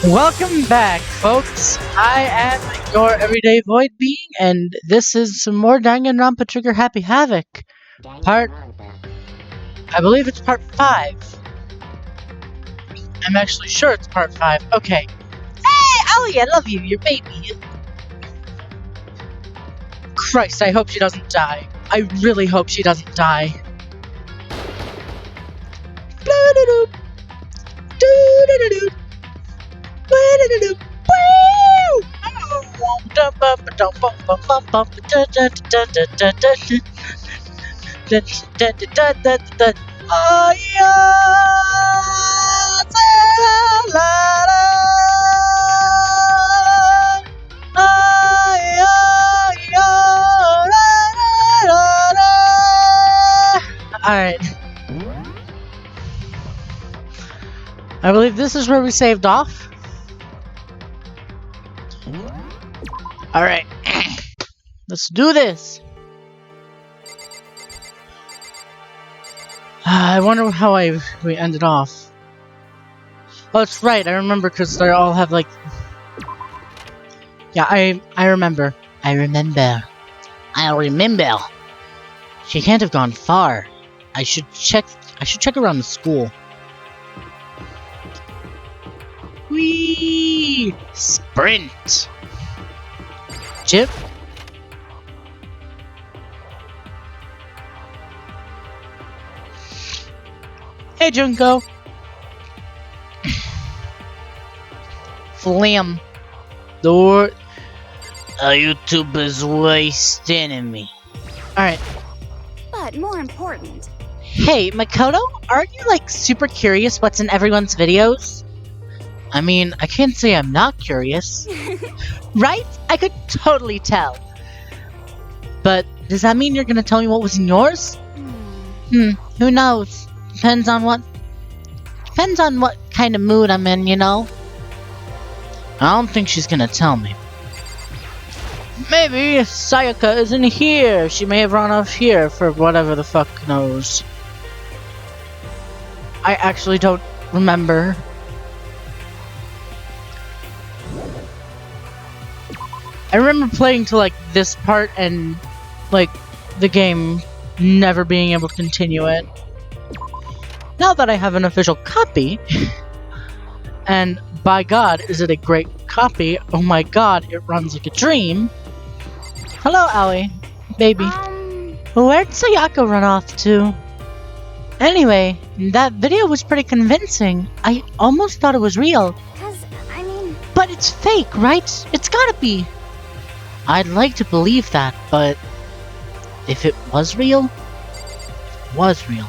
Welcome back, folks. I am your everyday void being, and this is some more Danganronpa Trigger Happy Havoc. I believe it's part 5. I'm actually sure it's part 5. Okay. Hey, Ellie, I love you, your baby. Christ, I hope she doesn't die. I really hope she doesn't die. Doo-doo-doo. Doo-doo-doo-doo. Doo-doo-doo-doo. Woo! Oh, alright. I believe this is where we saved off. Alright. Let's do this. I wonder how we ended off. Oh, that's right. I remember because they all have like... Yeah, I remember. I remember. She can't have gone far. I should check around the school. Whee! Sprint! Chip? Hey, Junko! Flam. Door. A YouTuber's wasting me. Alright. But more important. Hey, Makoto, aren't you like super curious what's in everyone's videos? I mean, I can't say I'm not curious. Right? I could totally tell. But does that mean you're gonna tell me what was in yours? Who knows? Depends on what kind of mood I'm in, you know? I don't think she's gonna tell me. Maybe Sayaka isn't here. She may have run off here for whatever the fuck knows. I actually don't remember. I remember playing to like this part and like the game never being able to continue it. Now that I have an official copy, and by God, is it a great copy? Oh my God, it runs like a dream. Hello, Allie, baby. Where'd Sayaka run off to? Anyway, that video was pretty convincing. I almost thought it was real. But it's fake, right? It's gotta be. I'd like to believe that, but if it was real, it was real.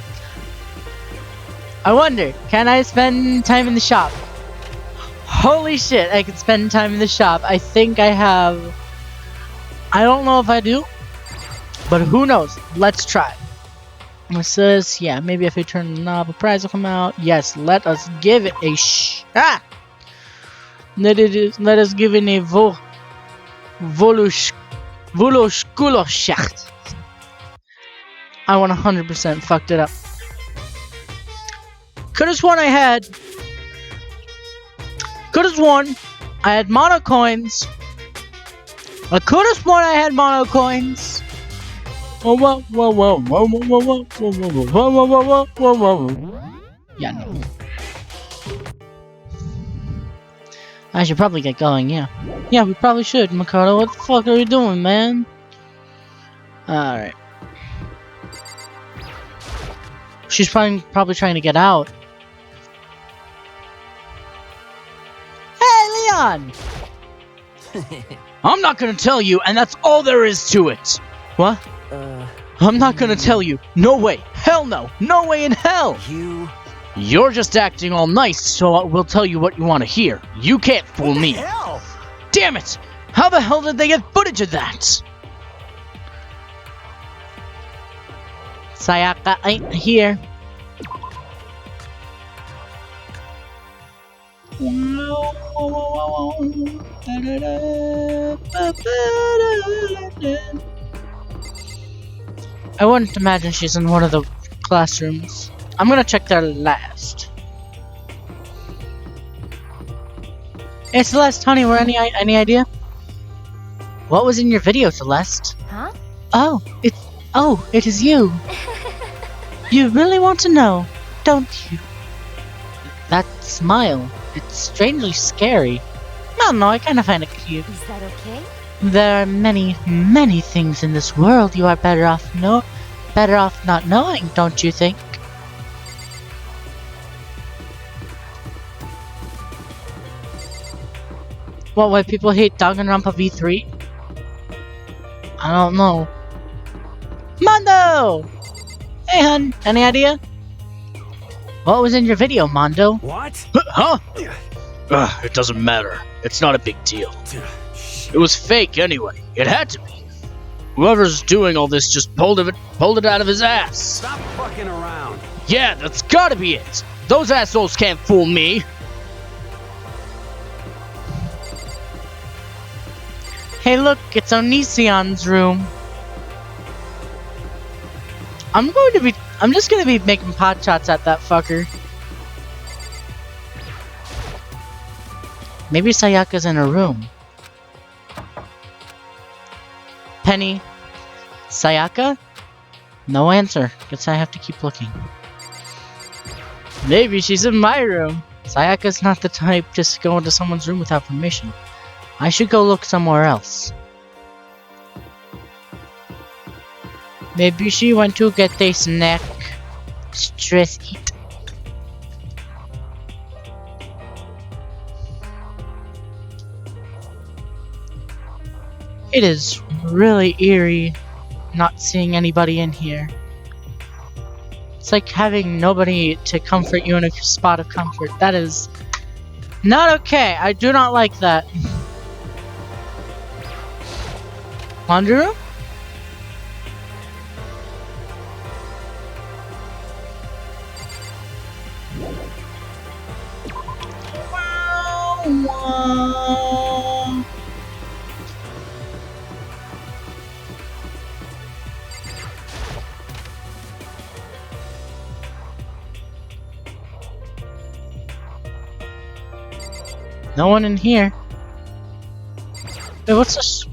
I wonder, can I spend time in the shop? Holy shit, I can spend time in the shop. I think I have... I don't know if I do, but who knows? Let's try. It says, yeah, maybe if I turn the knob, a prize will come out. Yes, let us give it a shot. Let us give it a Volushkuloschacht. I 100% fucked it up. Could've sworn I had mono coins. I could've sworn I had mono coins. Yeah, no. I should probably get going, yeah. Yeah, we probably should, Makoto. What the fuck are you doing, man? Alright. She's probably trying to get out. Hey, Leon! I'm not gonna tell you, and that's all there is to it! What? I'm not gonna tell you. No way. Hell no. No way in hell! You're just acting all nice, so we'll tell you what you want to hear. You can't fool me. Hell? Damn it! How the hell did they get footage of that? Sayaka ain't here. I wouldn't imagine she's in one of the classrooms. I'm gonna check that last. Hey Celeste, honey, any idea? What was in your video, Celeste? Huh? It is you. You really want to know, don't you? That smile, it's strangely scary. I don't know, I kind of find it cute. Is that okay? There are many, many things in this world you are better off not knowing, don't you think? What, why people hate Danganronpa V3? I don't know. Mondo! Hey hun, any idea? What was in your video, Mondo? What? Huh? It doesn't matter. It's not a big deal. It was fake anyway. It had to be. Whoever's doing all this just pulled it out of his ass. Stop fucking around. Yeah, that's gotta be it. Those assholes can't fool me. Hey look, it's Onision's room. I'm just gonna be making pot shots at that fucker. Maybe Sayaka's in her room. Penny. Sayaka? No answer. Guess I have to keep looking. Maybe she's in my room. Sayaka's not the type to go into someone's room without permission. I should go look somewhere else. Maybe she went to get a snack. Stress eat. It is really eerie not seeing anybody in here. It's like having nobody to comfort you in a spot of comfort. That is not okay. I do not like that. Laundry room? No one in here. Wait, what's this?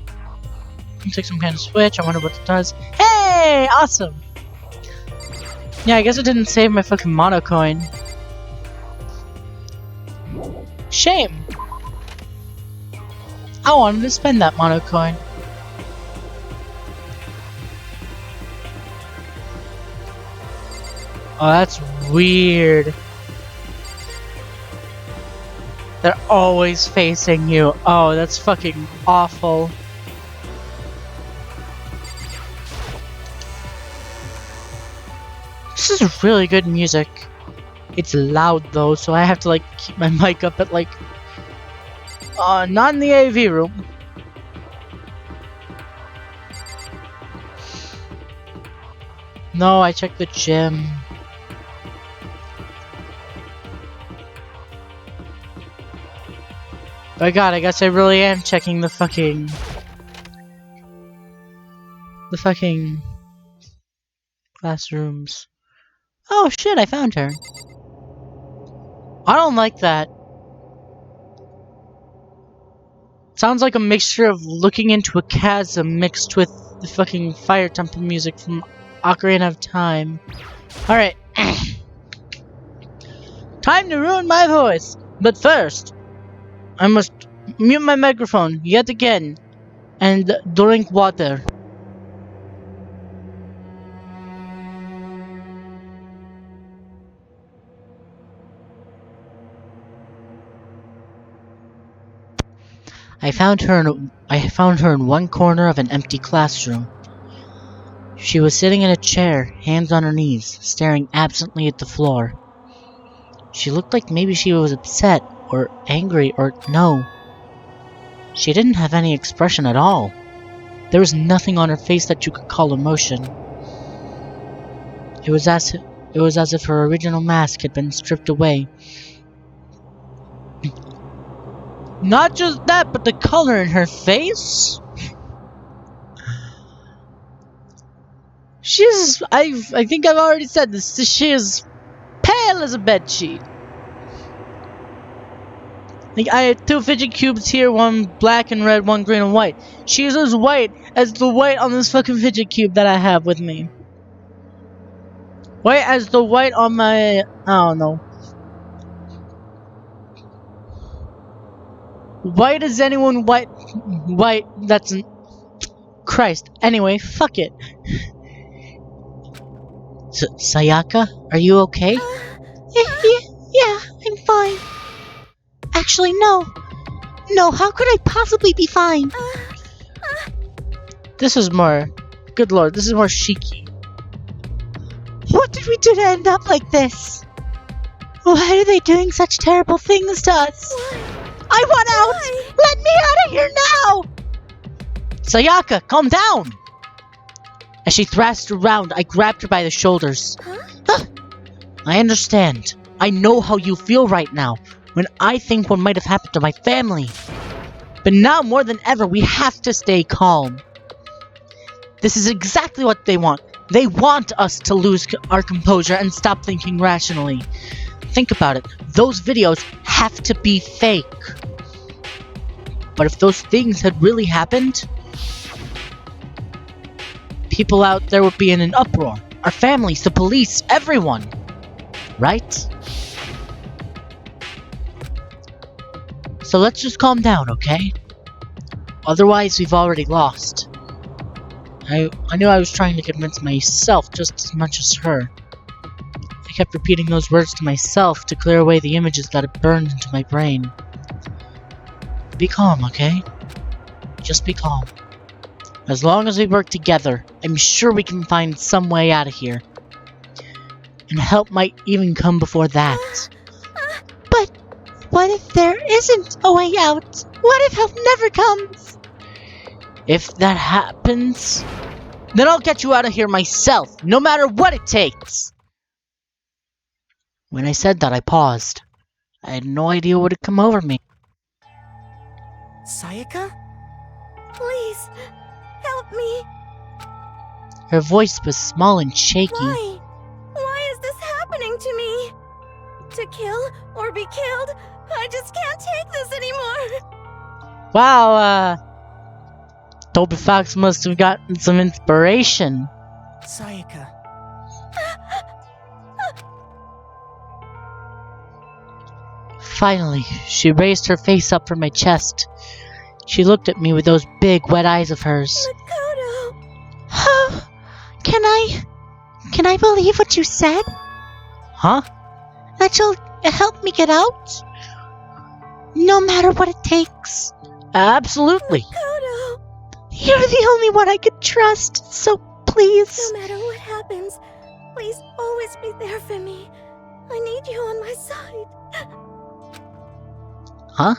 Looks like some kind of switch. I wonder what it does. Hey! Awesome! Yeah, I guess it didn't save my fucking mono coin. Shame! I wanted to spend that mono coin. Oh, that's weird. They're always facing you. Oh, that's fucking awful. This is really good music. It's loud though, so I have to like keep my mic up at like not in the AV room. No, I checked the gym. My god, I guess I really am checking the fucking classrooms. Oh shit, I found her. I don't like that. Sounds like a mixture of looking into a chasm mixed with the fucking fire temple music from Ocarina of Time. Alright. Time to ruin my voice! But first, I must mute my microphone yet again and drink water. I found her in one corner of an empty classroom. She was sitting in a chair, hands on her knees, staring absently at the floor. She looked like maybe she was upset, or angry, or no. She didn't have any expression at all. There was nothing on her face that you could call emotion. It was as if her original mask had been stripped away. Not just that, but the color in her face? I think I've already said this, she is pale as a bedsheet. Like, I had 2 fidget cubes here, one black and red, one green and white. She's as white as the white on this fucking fidget cube that I have with me. White as the white on my... I don't know. White as anyone white... White, that's... Christ. Anyway, fuck it. Sayaka, are you okay? Yeah, I'm fine. Actually, no. No, how could I possibly be fine? This is more... Good lord, this is more cheeky. What did we do to end up like this? Why are they doing such terrible things to us? I want out! Let me out of here now! Sayaka, calm down! As she thrashed around, I grabbed her by the shoulders. I understand. I know how you feel right now, when I think what might have happened to my family. But now more than ever, we have to stay calm. This is exactly what they want. They want us to lose our composure and stop thinking rationally. Think about it. Those videos have to be fake. But if those things had really happened, people out there would be in an uproar. Our families, the police, everyone. Right? So let's just calm down, okay? Otherwise, we've already lost. I knew I was trying to convince myself just as much as her. I kept repeating those words to myself to clear away the images that had burned into my brain. Be calm, okay? Just be calm. As long as we work together, I'm sure we can find some way out of here. And help might even come before that. But what if there isn't a way out? What if help never comes? If that happens, then I'll get you out of here myself, no matter what it takes. When I said that, I paused. I had no idea what had come over me. Sayaka? Please, help me. Her voice was small and shaky. Why? Why is this happening to me? To kill or be killed? I just can't take this anymore. Wow, Toby Fox must have gotten some inspiration. Sayaka. Finally, she raised her face up from my chest. She looked at me with those big, wet eyes of hers. Makoto. Oh, can I believe what you said? Huh? That you'll help me get out? No matter what it takes. Absolutely. Makoto. You're the only one I could trust, so please. No matter what happens, please always be there for me. I need you on my side. Huh?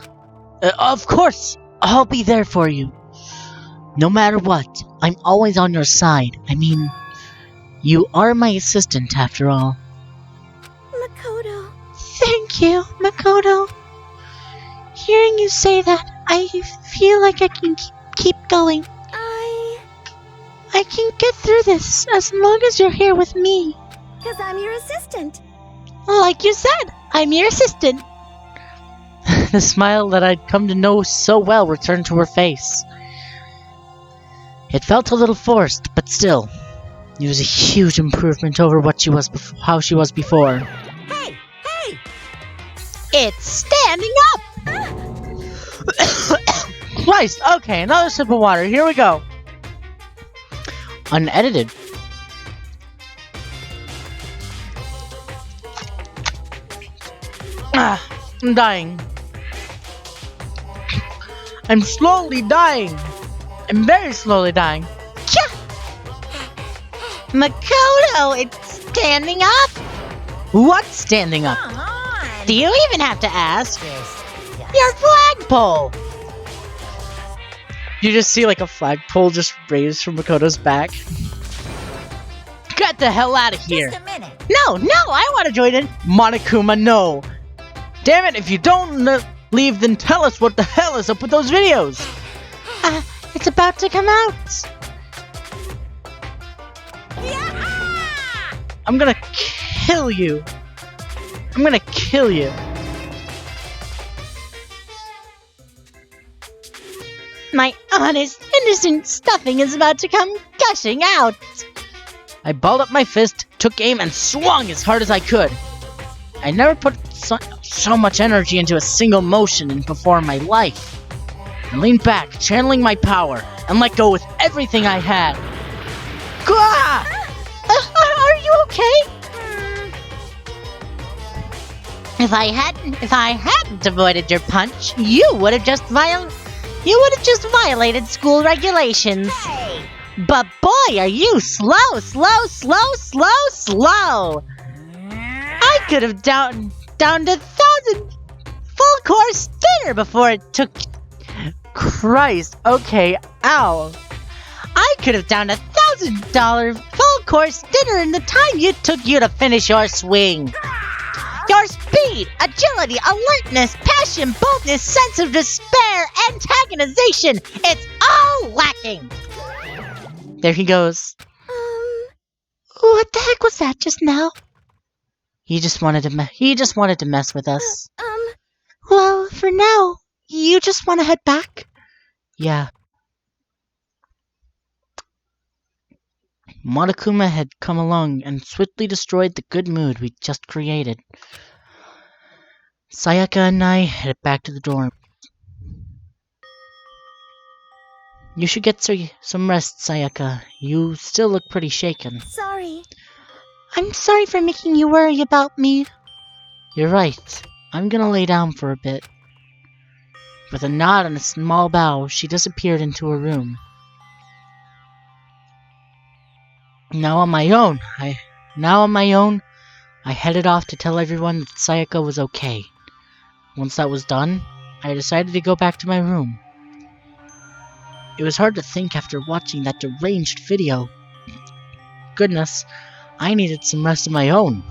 Of course! I'll be there for you. No matter what, I'm always on your side. I mean, you are my assistant after all. Makoto. Thank you, Makoto. Hearing you say that, I feel like I can keep going. I can get through this as long as you're here with me. 'Cause I'm your assistant. Like you said, I'm your assistant. The smile that I'd come to know so well returned to her face. It felt a little forced, but still, it was a huge improvement over what she was how she was before. Hey! Hey! It's standing up! Christ! Okay, another sip of water. Here we go. Unedited. I'm dying. I'm slowly dying. I'm very slowly dying. Makoto, it's standing up? What's standing up? Come on! Do you even have to ask? Yes. Your flagpole! You just see like a flagpole just raised from Makoto's back. Get the hell out of here! Just a minute. No, I want to join in. Monokuma, no. Damn it, if you don't leave, then tell us what the hell is up with those videos. It's about to come out. Yeah! I'm gonna kill you. I'm gonna kill you. My honest, innocent stuffing is about to come gushing out. I balled up my fist, took aim, and swung as hard as I could. I never put so much energy into a single motion before in my life. I leaned back, channeling my power, and let go with everything I had. Gah! Are you okay? If I hadn't avoided your punch, you would have just violated school regulations. Hey! But boy, are you slow! I could have downed 1,000 full course dinner before it took. Christ, okay, ow. I could have downed $1,000 full course dinner in the time it took you to finish your swing. Your speed, agility, alertness, passion, boldness, sense of despair, antagonization, it's all lacking. There he goes. What the heck was that just now? He just wanted to mess with us. Well, for now, you just want to head back? Yeah. Monokuma had come along and swiftly destroyed the good mood we just created. Sayaka and I headed back to the dorm. You should get some rest, Sayaka. You still look pretty shaken. Sorry. I'm sorry for making you worry about me. You're right. I'm gonna lay down for a bit. With a nod and a small bow, she disappeared into her room. Now on my own, I headed off to tell everyone that Sayaka was okay. Once that was done, I decided to go back to my room. It was hard to think after watching that deranged video. Goodness, I needed some rest of my own.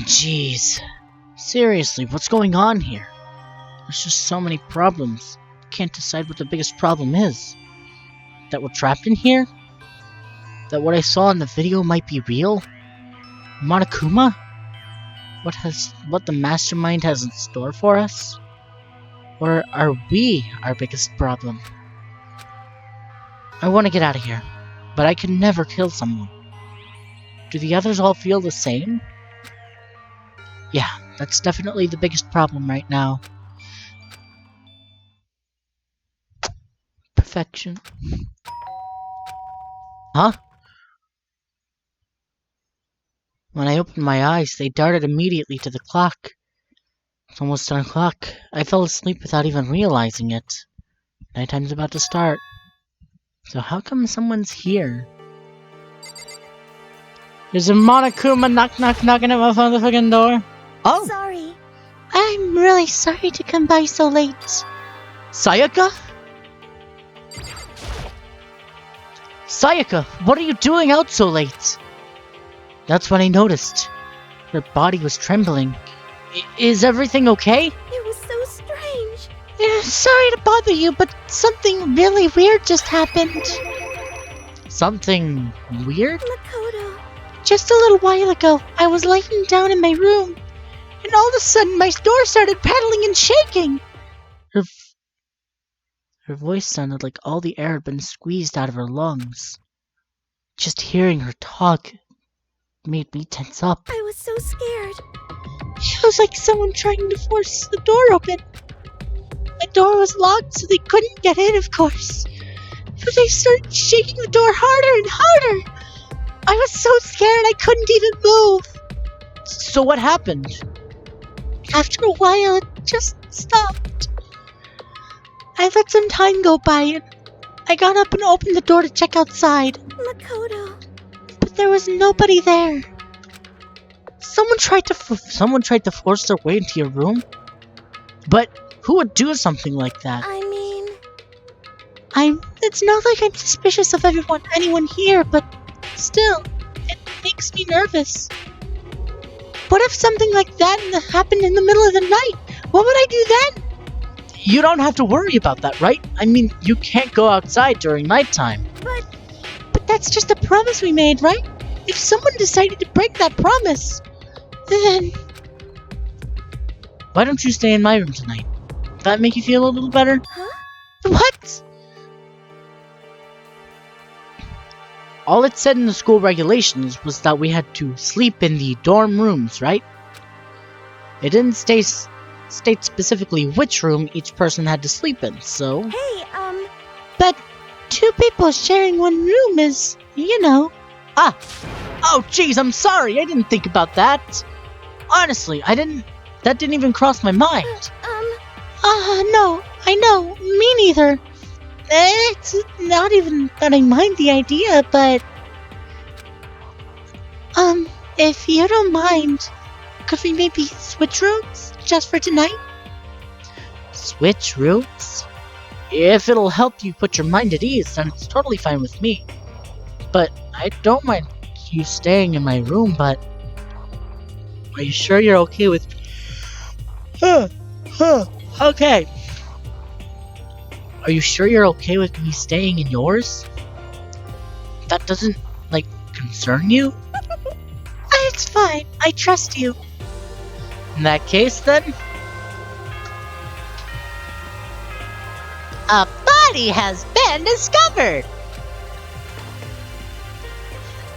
Jeez. Seriously, what's going on here? There's just so many problems. Can't decide what the biggest problem is. That we're trapped in here? That what I saw in the video might be real? Monokuma? What the mastermind has in store for us? Or are we our biggest problem? I want to get out of here, but I can never kill someone. Do the others all feel the same? Yeah, that's definitely the biggest problem right now. Perfection. Huh? When I opened my eyes, they darted immediately to the clock. It's almost 10 o'clock. I fell asleep without even realizing it. Nighttime's about to start. So how come someone's here? There's a Monokuma knocking at my motherfucking door. Oh! Sorry. I'm really sorry to come by so late. Sayaka? Sayaka, what are you doing out so late? That's when I noticed. Her body was trembling. Is everything okay? It was so strange. Sorry to bother you, but something really weird just happened. Something weird? Makoto. Just a little while ago, I was laying down in my room, and all of a sudden my door started paddling and shaking. Her voice sounded like all the air had been squeezed out of her lungs. Just hearing her talk made me tense up. I was so scared. It was like someone trying to force the door open. The door was locked, so they couldn't get in, of course. But they started shaking the door harder and harder. I was so scared I couldn't even move. So what happened? After a while, it just stopped. I let some time go by, and I got up and opened the door to check outside. Makoto. But there was nobody there. Someone tried to force their way into your room? But who would do something like that? I mean... It's not like I'm suspicious of anyone here, but still, it makes me nervous. What if something like that happened in the middle of the night? What would I do then? You don't have to worry about that, right? I mean, you can't go outside during nighttime. But that's just a promise we made, right? If someone decided to break that promise, then... Why don't you stay in my room tonight? That make you feel a little better? Huh? What? All it said in the school regulations was that we had to sleep in the dorm rooms, right? It didn't state specifically which room each person had to sleep in, so... Hey, But 2 people sharing one room is, you know... Ah! Oh, jeez, I'm sorry, I didn't think about that. Honestly, that didn't even cross my mind. No, I know, me neither. It's not even that I mind the idea, but... if you don't mind, could we maybe switch rooms, just for tonight? Switch rooms? If it'll help you put your mind at ease, then it's totally fine with me. But I don't mind you staying in my room, but... Are you sure you're okay with... Okay. Are you sure you're okay with me staying in yours? That doesn't, like, concern you? It's fine. I trust you. In that case, then... A body has been discovered!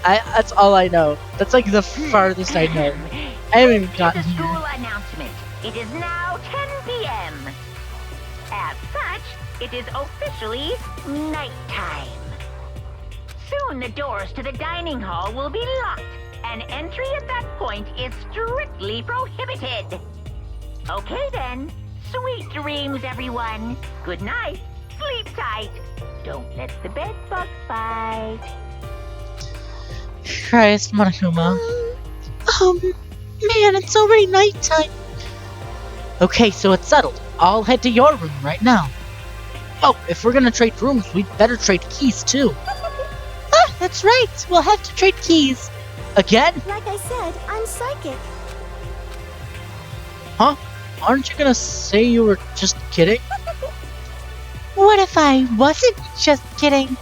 That's all I know. That's like the farthest I know. I haven't even gotten The here. school announcement. It is now 10 p.m. As such, it is officially nighttime. Soon the doors to the dining hall will be locked, and entry at that point is strictly prohibited. Okay then. Sweet dreams, everyone. Good night. Sleep tight. Don't let the bed bugs bite. Christ, Monokuma. Man, it's already nighttime. Okay, so it's settled. I'll head to your room right now. Oh, if we're gonna trade rooms, we'd better trade keys too. That's right. We'll have to trade keys. Again? like I said, I'm psychic. Huh? Aren't you gonna say you were just kidding? What if I wasn't just kidding?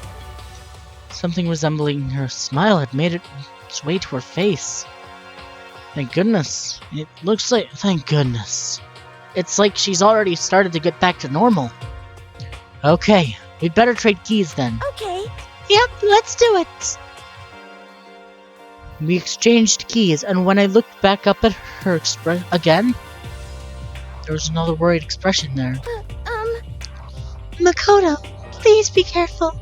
Something resembling her smile had made its way to her face. Thank goodness. It looks like... Thank goodness. It's like she's already started to get back to normal. Okay, we'd better trade keys then. Okay. Yep, let's do it. We exchanged keys, and when I looked back up at her again, there was another worried expression there. Makoto, please be careful.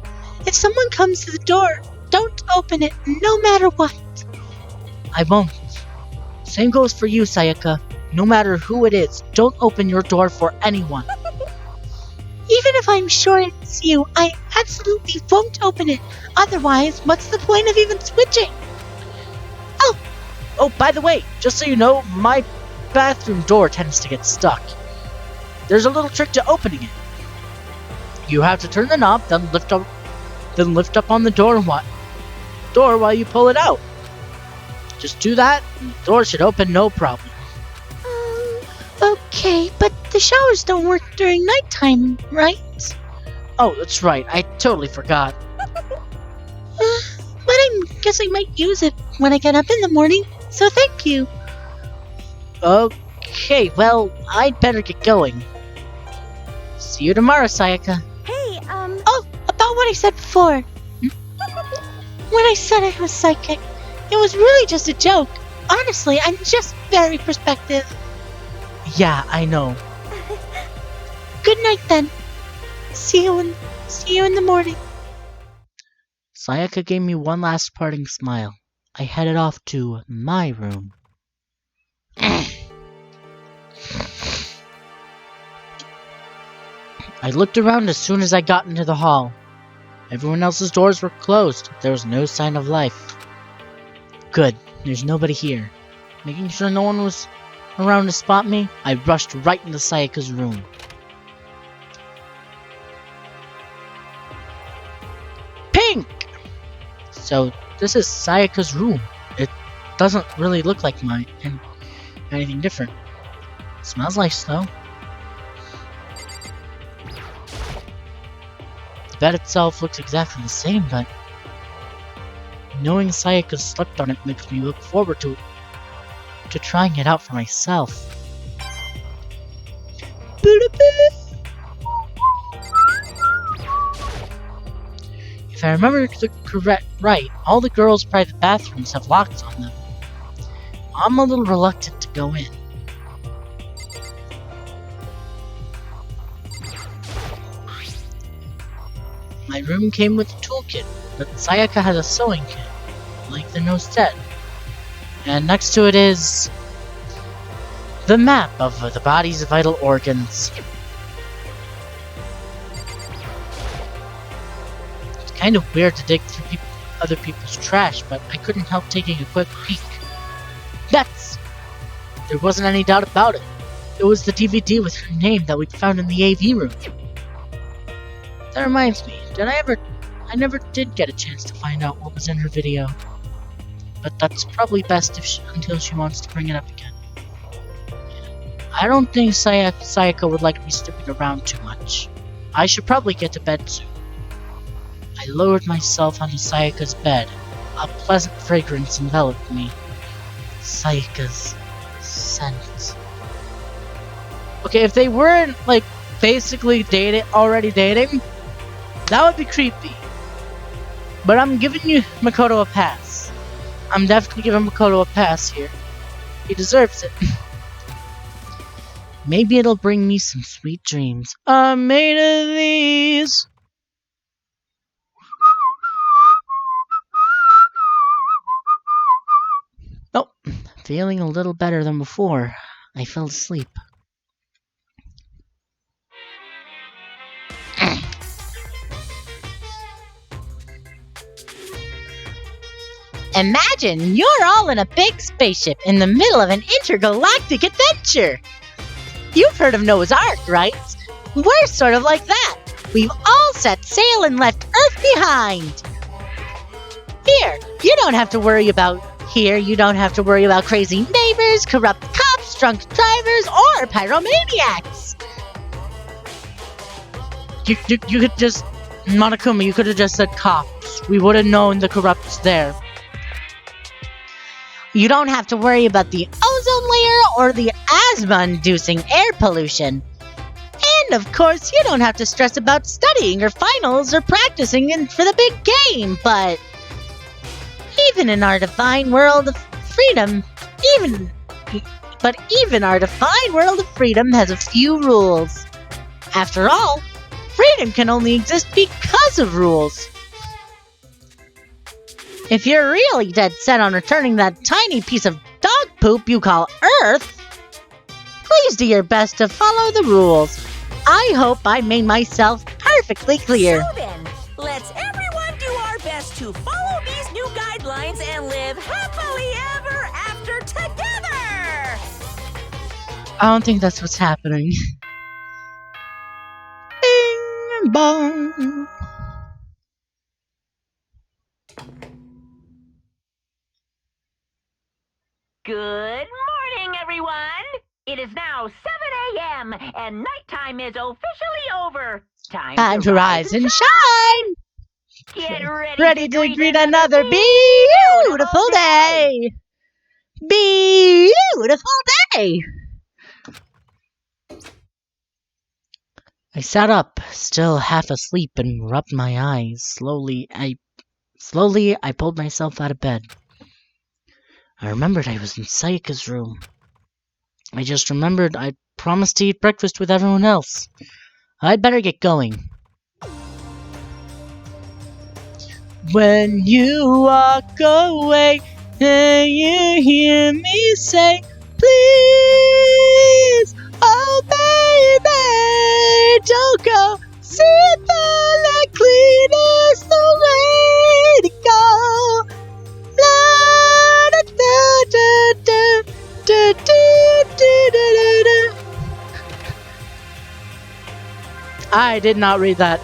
If someone comes to the door, don't open it, no matter what. I won't. Same goes for you, Sayaka. No matter who it is, don't open your door for anyone. Even if I'm sure it's you, I absolutely won't open it. Otherwise, what's the point of even switching? Oh, by the way, just so you know, my bathroom door tends to get stuck. There's a little trick to opening it. You have to turn the knob, then lift up on the door while you pull it out. Just do that, and the door should open no problem. Okay, but the showers don't work during nighttime, right? Oh, that's right, I totally forgot. But I guess I might use it when I get up in the morning, so thank you. Okay, well, I'd better get going. See you tomorrow, Sayaka. Hey, Oh, about what I said before. When I said I was psychic, it was really just a joke. Honestly, I'm just very perspective. Yeah, I know. Good night then. See you in the morning. Sayaka gave me one last parting smile. I headed off to my room. I looked around as soon as I got into the hall. Everyone else's doors were closed. There was no sign of life. Good, there's nobody here. Making sure no one was around to spot me, I rushed right into Sayaka's room. Pink! So, this is Sayaka's room. It doesn't really look like mine, and anything different. It smells nice, though. The bed itself looks exactly the same, but knowing Sayaka slept on it makes me look forward to trying it out for myself. to bed. If I remember right, all the girls' private bathrooms have locks on them. I'm a little reluctant to go in. My room came with a toolkit, but Sayaka has a sewing kit, like the note said. And next to it is the map of the body's vital organs. It's kind of weird to dig through other people's trash, but I couldn't help taking a quick peek. There wasn't any doubt about it. It was the DVD with her name that we'd found in the AV room. That reminds me, I never did get a chance to find out what was in her video. But that's probably best until she wants to bring it up again. I don't think Sayaka would like me sticking around too much. I should probably get to bed soon. I lowered myself onto Sayaka's bed. A pleasant fragrance enveloped me. Sayaka's scent. Okay, if they weren't, like, basically already dating, that would be creepy. But I'm giving Makoto a pass. I'm definitely giving Makoto a pass here. He deserves it. Maybe it'll bring me some sweet dreams. I'm made of these. Oh, feeling a little better than before. I fell asleep. Imagine you're all in a big spaceship in the middle of an intergalactic adventure. You've heard of Noah's Ark, right? We're sort of like that. We've all set sail and left Earth behind. You don't have to worry about crazy neighbors, corrupt cops, drunk drivers, or pyromaniacs. You could just... Monokuma, you could have just said cops. We would have known the corrupts there. You don't have to worry about the ozone layer or the asthma-inducing air pollution. And of course, you don't have to stress about studying or finals or practicing for the big game, but... Even in our divine world of freedom, even our divine world of freedom has a few rules. After all, freedom can only exist because of rules. If you're really dead set on returning that tiny piece of dog poop you call Earth, please do your best to follow the rules. I hope I made myself perfectly clear. So then, let's everyone do our best to follow these new guidelines and live happily ever after together! I don't think that's what's happening. Bing bong. Good morning, everyone! It is now 7 a.m. and nighttime is officially over. Time to rise and shine! Get Ready to greet another beautiful day! Beautiful day! I sat up, still half asleep, and rubbed my eyes. Slowly, I pulled myself out of bed. I remembered I was in Sayaka's room. I just remembered I'd promised to eat breakfast with everyone else. I'd better get going. When you walk away, and you hear me say, please, oh baby, don't go. Simple and clean is the way to go. La da da da da da da da da. I did not read that.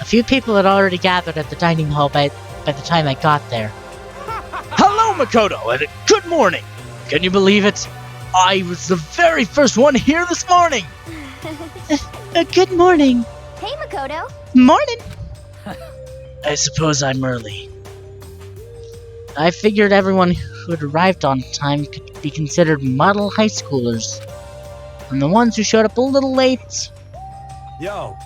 A few people had already gathered at the dining hall by the time I got there. Hello, Makoto, and good morning. Can you believe it? I was the very first one here this morning. Good morning. Hey, Makoto. Morning. I suppose I'm early. I figured everyone who had arrived on time could be considered model high schoolers. I'm the ones who showed up a little late. Yo.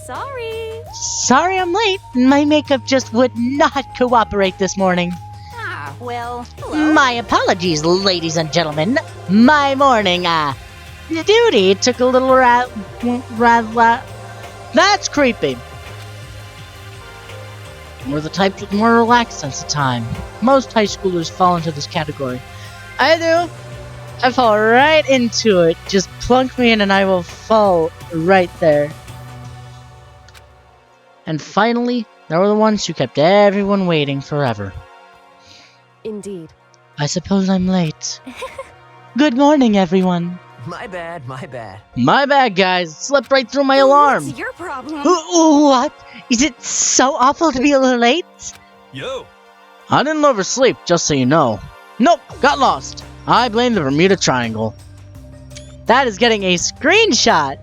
Sorry. Sorry I'm late. My makeup just would not cooperate this morning. Ah, well, hello. My apologies, ladies and gentlemen. My morning, duty took a little That's creepy. We're the type with more relaxed sense of time. Most high schoolers fall into this category. I do. I fall right into it. Just plunk me in and I will fall right there. And finally, there were the ones who kept everyone waiting forever. Indeed. I suppose I'm late. Good morning, everyone. My bad, my bad. My bad, guys. It slipped right through my alarm. What's your problem? What? Is it so awful to be a little late? Yo. I didn't oversleep, just so you know. Nope, got lost. I blame the Bermuda Triangle. That is getting a screenshot.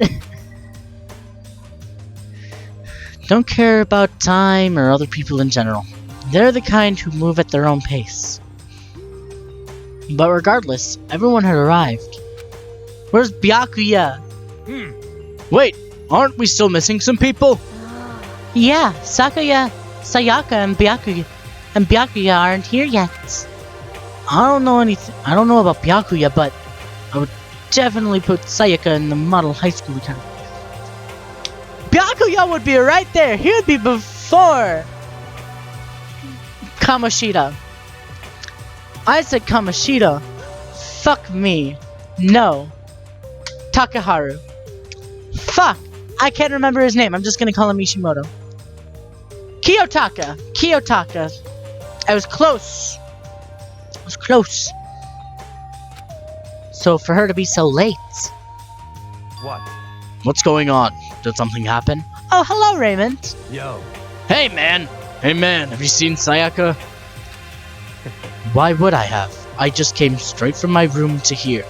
Don't care about time or other people in general. They're the kind who move at their own pace. But regardless, everyone had arrived. Where's Byakuya? Wait, aren't we still missing some people? Yeah, Sayaka and Byakuya aren't here yet. I don't know about Byakuya, but I would definitely put Sayaka in the model high school account. Byakuya would be right there. He would be before Kamoshida. I said Kamoshida. Fuck me. No. Takaharu. Fuck. I can't remember his name. I'm just gonna call him Ishimoto. Kiyotaka. I was close. So for her to be so late. What? What's going on? Did something happen? Oh, hello, Raymond. Yo. Hey, man, have you seen Sayaka? Why would I have? I just came straight from my room to here.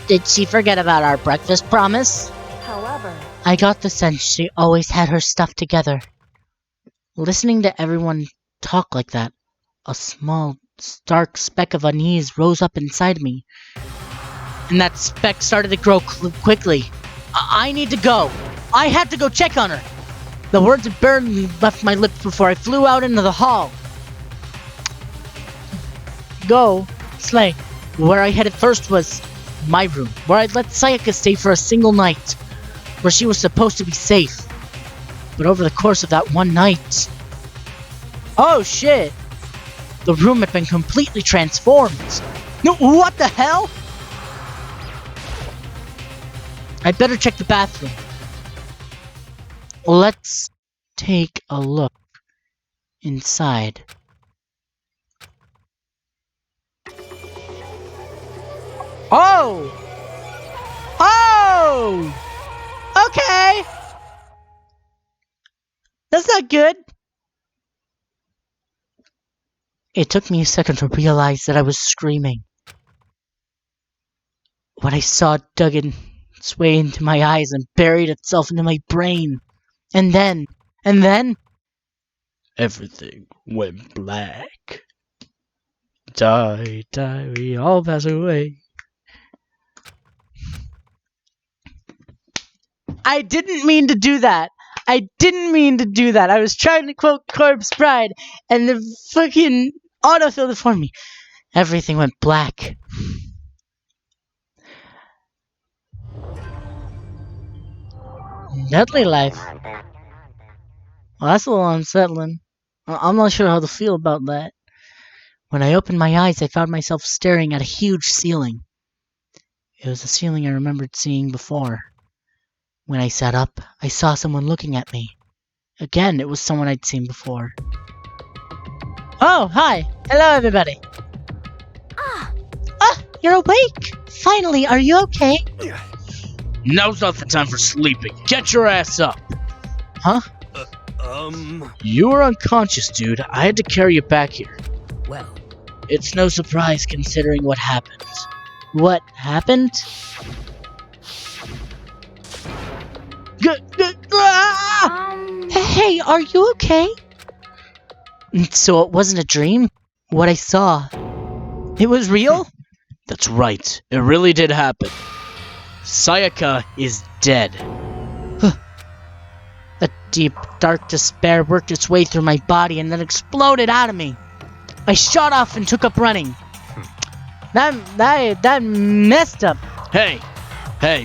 Did she forget about our breakfast promise? However, I got the sense she always had her stuff together. Listening to everyone talk like that, a small, stark speck of unease rose up inside me. And that speck started to grow quickly. I need to go. I had to go check on her. The words of barely left my lips before I flew out into the hall. Go, Slay. Where I headed first was my room, where I'd let Sayaka stay for a single night, where she was supposed to be safe. But over the course of that one night... Oh shit! The room had been completely transformed. No, what the hell? I'd better check the bathroom. Let's take a look inside. Oh! Oh! Okay! That's not good. It took me a second to realize that I was screaming. What I saw dug its way into my eyes and buried itself into my brain. And then... Everything went black. Die, we all pass away. I didn't mean to do that. I was trying to quote Corpse Bride, and the fucking autofilled it for me. Everything went black. Deadly life. Well, that's a little unsettling. I'm not sure how to feel about that. When I opened my eyes, I found myself staring at a huge ceiling. It was a ceiling I remembered seeing before. When I sat up, I saw someone looking at me. Again, it was someone I'd seen before. Oh, hi! Hello, everybody! Ah, you're awake! Finally, are you okay? Now's not the time for sleeping. Get your ass up! Huh? You were unconscious, dude. I had to carry you back here. Well, It's no surprise considering what happened. What happened? Hey, are you okay? So it wasn't a dream? What I saw, it was real? That's right. It really did happen. Sayaka is dead. A deep, dark despair worked its way through my body and then exploded out of me. I shot off and took up running. That messed up. Hey,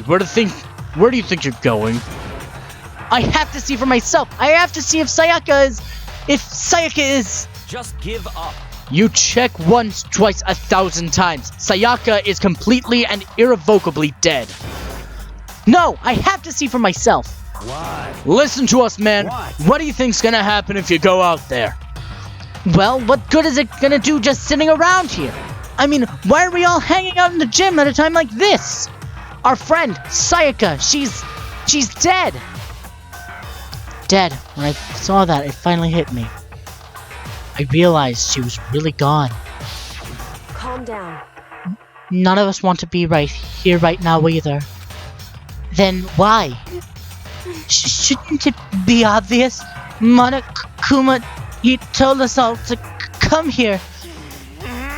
where do you think you're going? I have to see for myself. I have to see if Sayaka is... Just give up. You check once, twice, 1,000 times. Sayaka is completely and irrevocably dead. No, I have to see for myself. Why? Listen to us, man. What do you think's gonna happen if you go out there? Well, what good is it gonna do just sitting around here? I mean, why are we all hanging out in the gym at a time like this? Our friend, Sayaka, she's dead. Dead. When I saw that, it finally hit me. I realized she was really gone. Calm down. None of us want to be right here right now either. Then why? Shouldn't it be obvious? Monokuma, he told us all to come here.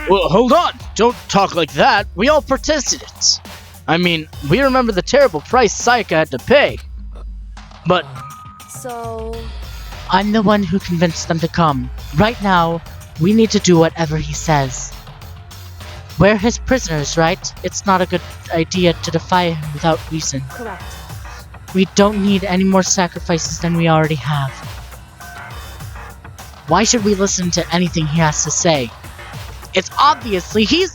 Well, hold on. Don't talk like that. We all protested it. I mean, we remember the terrible price Sayaka had to pay. But So... I'm the one who convinced them to come. Right now, we need to do whatever he says. We're his prisoners, right? It's not a good idea to defy him without reason. Correct. We don't need any more sacrifices than we already have. Why should we listen to anything he has to say? It's obvious he's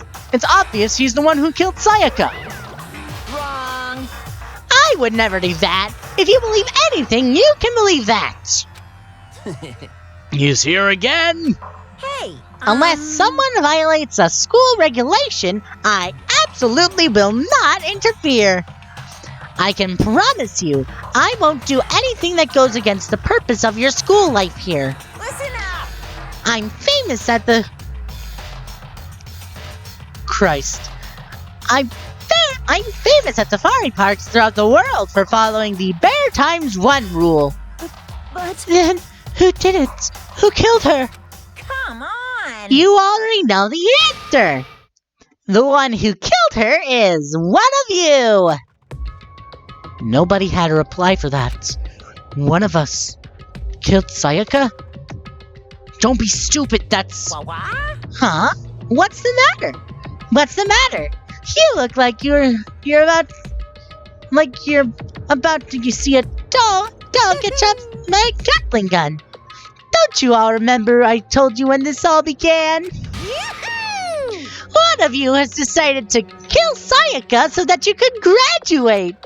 the one who killed Sayaka. Wrong. I would never do that. If you believe anything, you can believe that. he's here again. Hey. Unless someone violates a school regulation, I absolutely will not interfere. I can promise you, I won't do anything that goes against the purpose of your school life here. Listen up. I'm famous at the... Christ. I'm famous at safari parks throughout the world for following the Bear Times 1 rule. But Then, who did it? Who killed her? come on. You already know the answer. The one who killed her is one of you. Nobody had a reply for that. One of us killed Sayaka? Don't be stupid, that's... What? Huh? What's the matter? What's the matter? You look like you're about to see a dog get shot by a Gatling gun. Don't you all remember I told you when this all began? Yoo-hoo! One of you has decided to kill Sayaka so that you could graduate.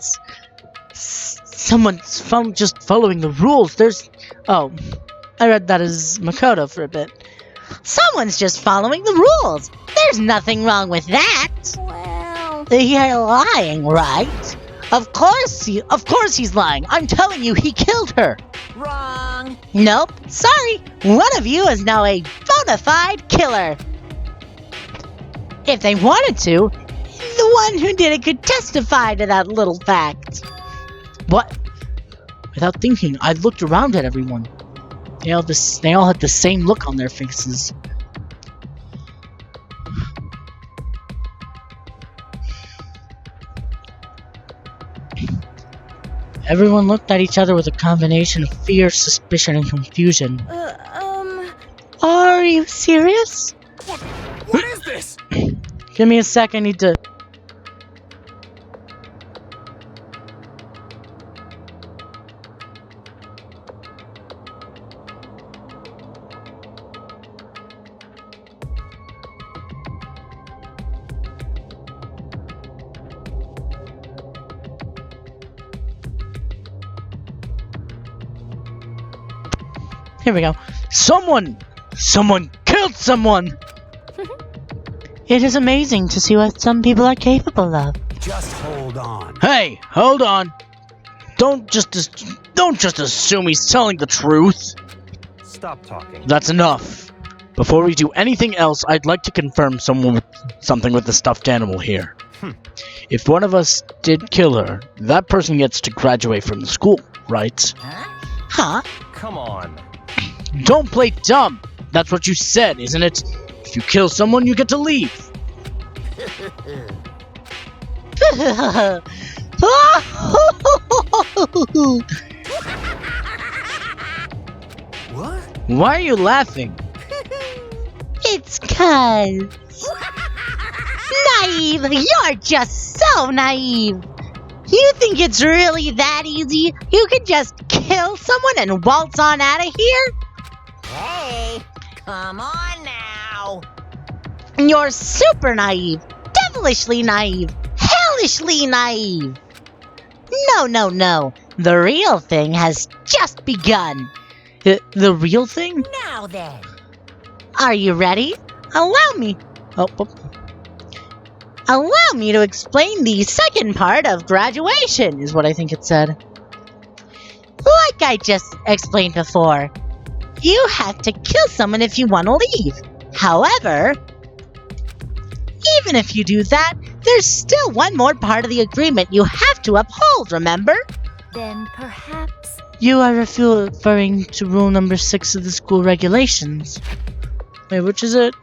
Someone's just following the rules. Oh, I read that as Makoto for a bit. Someone's just following the rules. There's nothing wrong with that. Well, You're lying, right? Of course he's lying. I'm telling you, he killed her. wrong. Nope, sorry. One of you is now a bona fide killer. If they wanted to, the one who did it could testify to that little fact. What? Without thinking, I looked around at everyone. They all had the same look on their faces. Everyone looked at each other with a combination of fear, suspicion, and confusion. Are you serious? What is this? Give me a sec, I need to... Here we go. Someone killed someone. It is amazing to see what some people are capable of. Just hold on. Hey, hold on. Don't just assume he's telling the truth. Stop talking. That's enough. Before we do anything else, I'd like to confirm something with the stuffed animal here. If one of us did kill her, that person gets to graduate from the school, right? Huh? Come on. Don't play dumb. That's what you said, isn't it? If you kill someone, you get to leave. What? Why are you laughing? It's 'cause... Naive! You're just so naive! You think it's really that easy? You could just kill someone and waltz on out of here? Hey, come on now. You're super naive, devilishly naive, hellishly naive. No. The real thing has just begun. The real thing? Now then. Are you ready? Allow me to explain the second part of graduation, is what I think it said. Like I just explained before, you have to kill someone if you want to leave. However, even if you do that, there's still one more part of the agreement you have to uphold, remember? Then perhaps... You are referring to rule number 6 of the school regulations. Wait, which is it?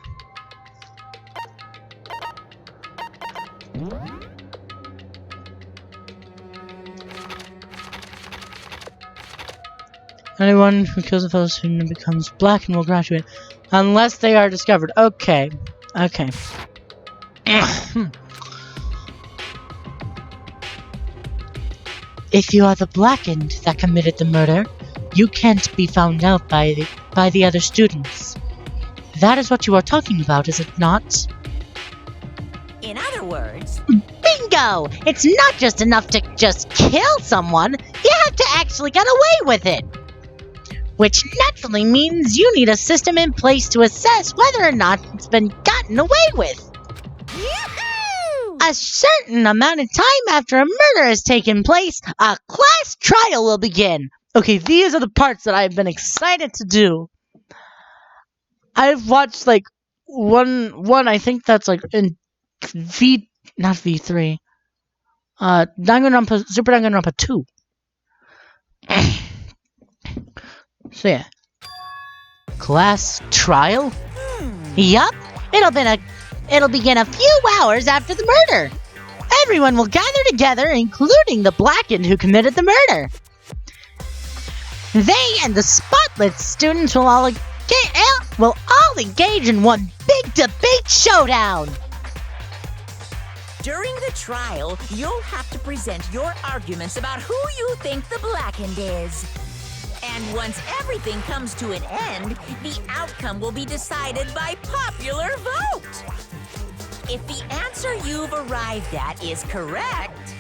Anyone who kills a fellow student becomes black and will graduate. Unless they are discovered. Okay. If you are the blackened that committed the murder, you can't be found out by the other students. That is what you are talking about, is it not? In other words, Bingo! It's not just enough to just kill someone, you have to actually get away with it! Which naturally means you need a system in place to assess whether or not it's been gotten away with. yoo-hoo! A certain amount of time after a murder has taken place, a class trial will begin. Okay, these are the parts that I've been excited to do. I've watched like one I think that's like in not V3. Danganronpa, Super Danganronpa 2. So yeah. Class trial? Yup. It'll begin a few hours after the murder. Everyone will gather together, including the blackened who committed the murder. They and the spotless students will all engage in one big debate showdown. During the trial, you'll have to present your arguments about who you think the blackened is. And once everything comes to an end, the outcome will be decided by popular vote. If the answer you've arrived at is correct,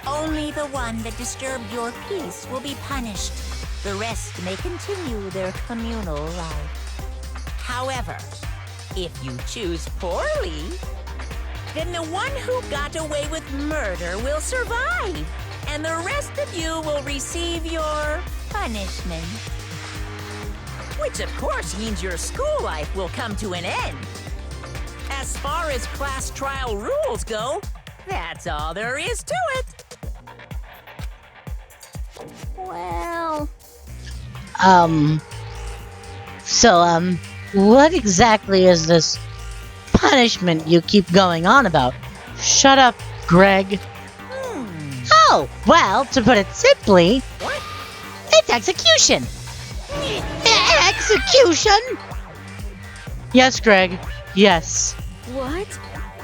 only the one that disturbed your peace will be punished. The rest may continue their communal life. However, if you choose poorly, then the one who got away with murder will survive, and the rest of you will receive your punishment. Which, of course, means your school life will come to an end. As far as class trial rules go, that's all there is to it. Well... What exactly is this punishment you keep going on about? Shut up, Greg. Oh, well, to put it simply, What? it's execution. Execution? Yes, Greg. Yes. What?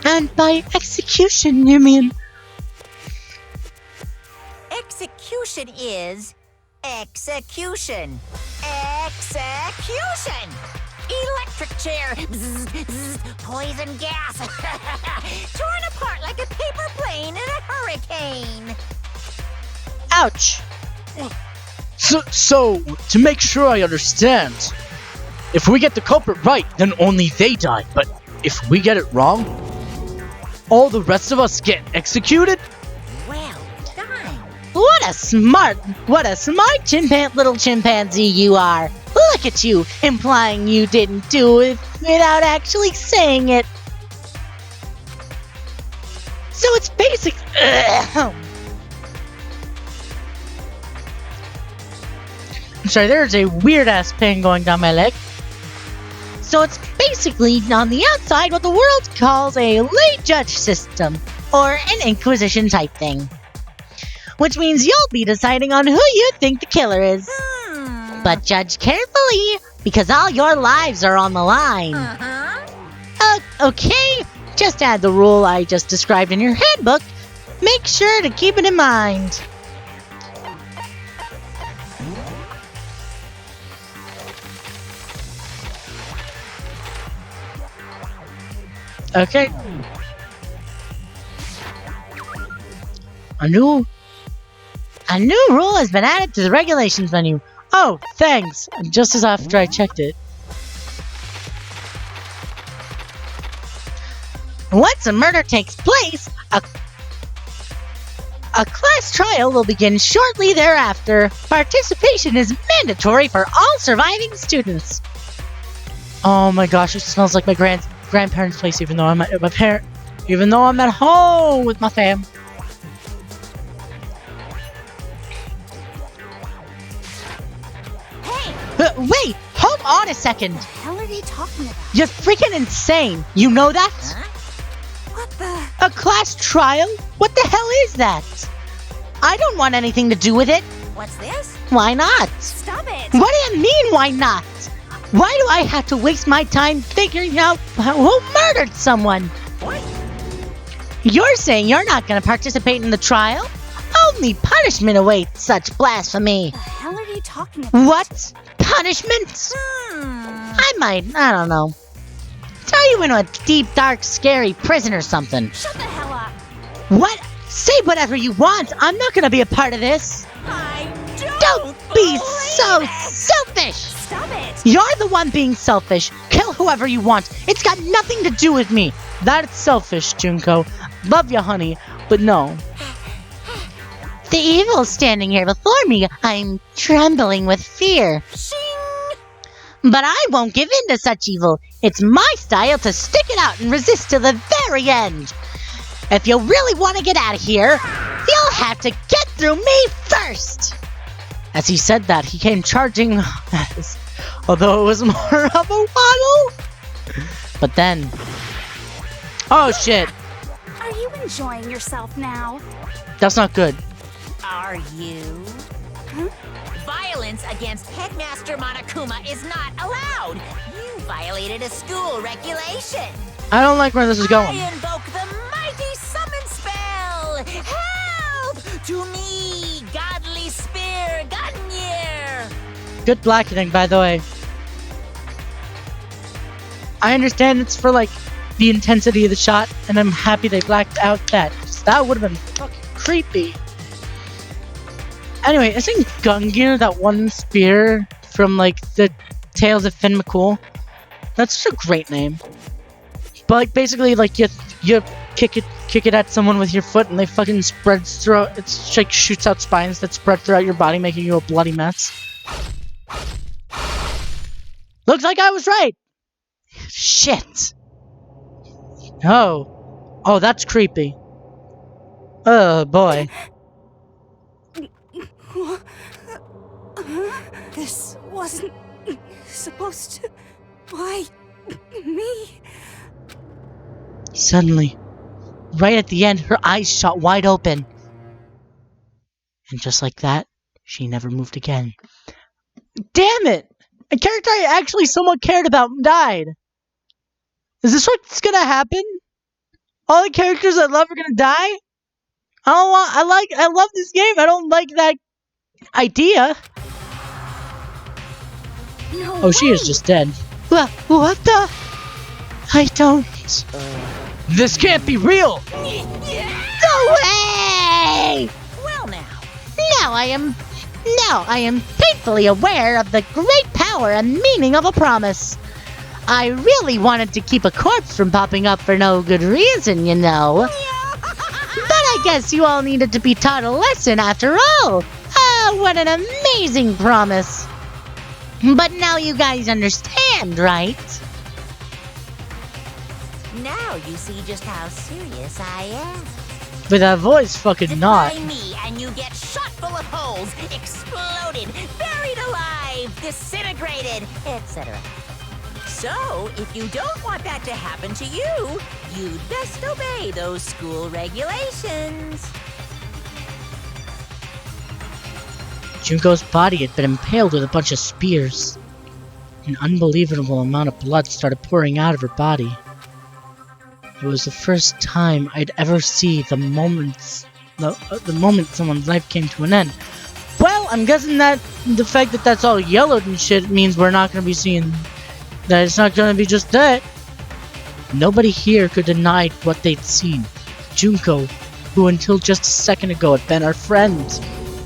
And by execution, you mean... Execution is execution. Execution! Electric chair. Bzz, bzz, poison gas. Torn apart like a paper plane in a hurricane. Ouch. So, to make sure I understand, if we get the culprit right, then only they die. But if we get it wrong, all the rest of us get executed? Well done. What a smart little chimpanzee you are. Look at you, implying you didn't do it without actually saying it. So it's basic... I'm sorry, there's a weird-ass pain going down my leg. So it's basically on the outside what the world calls a late judge system, or an inquisition type thing. Which means you'll be deciding on who you think the killer is. But judge carefully, because all your lives are on the line. Okay, just add the rule I just described in your handbook. Make sure to keep it in mind. Okay. A new rule has been added to the regulations menu. Oh, thanks. Just as after I checked it. Once a murder takes place, a class trial will begin shortly thereafter. Participation is mandatory for all surviving students. Oh my gosh, it smells like my grandparents' place, even though I'm at home with my fam. Wait, hold on a second. What the hell are they talking about? You're freaking insane. You know that? Huh? What the? A class trial? What the hell is that? I don't want anything to do with it. What's this? Why not? Stop it! What do you mean, why not? Why do I have to waste my time figuring out who murdered someone? What? You're saying you're not going to participate in the trial? Only punishment awaits such blasphemy. What the hell are they talking about? What? Punishment? I don't know. Throw you into a deep, dark, scary prison or something. Shut the hell up! What? Say whatever you want. I'm not going to be a part of this. I Don't be believe so it. selfish. Stop it! You're the one being selfish. Kill whoever you want. It's got nothing to do with me. That's selfish, Junko. Love you, honey, but no. The evil's standing here before me. I'm trembling with fear. Shing! But I won't give in to such evil. It's my style to stick it out and resist to the very end. If you really want to get out of here, you'll have to get through me first. As he said that, he came charging at us, although it was more of a waddle. But then... Oh, shit. Are you enjoying yourself now? That's not good. Are you? Violence against Headmaster Monokuma is not allowed. You violated a school regulation. I don't like where this is going. I invoke the mighty summon spell. Help to me, godly spear, Gunyear. Good blackening, by the way. I understand it's for, like, the intensity of the shot, and I'm happy they blacked out that. That would have been fucking creepy. Anyway, isn't Gungear that one spear from, like, the Tales of Finn McCool? That's such a great name. But, like, basically, like, you kick it at someone with your foot, and they fucking spreads through. It's like shoots out spines that spread throughout your body, making you a bloody mess. Looks like I was right. Shit. Oh, that's creepy. Oh boy. This wasn't supposed to... Why me? Suddenly, right at the end, her eyes shot wide open. And just like that, she never moved again. Damn it! A character I actually somewhat cared about died. Is this what's gonna happen? All the characters I love are gonna die? I love this game. I don't like that idea. No Oh, she is just dead. What the? I don't... This can't be real! No way! Well now. Now I am painfully aware of the great power and meaning of a promise. I really wanted to keep a corpse from popping up for no good reason, you know. But I guess you all needed to be taught a lesson after all. Ah, what an amazing promise. But now you guys understand, right? Now you see just how serious I am. With that voice, fucking not. Defy me and you get shot full of holes, exploded, buried alive, disintegrated, etc. So, if you don't want that to happen to you, you'd best obey those school regulations. Junko's body had been impaled with a bunch of spears. An unbelievable amount of blood started pouring out of her body. It was the first time I'd ever seen the moment someone's life came to an end. Well, I'm guessing that the fact that that's all yellowed and shit means we're not going to be seeing that. It's not going to be just that. Nobody here could deny what they'd seen. Junko, who until just a second ago had been our friend,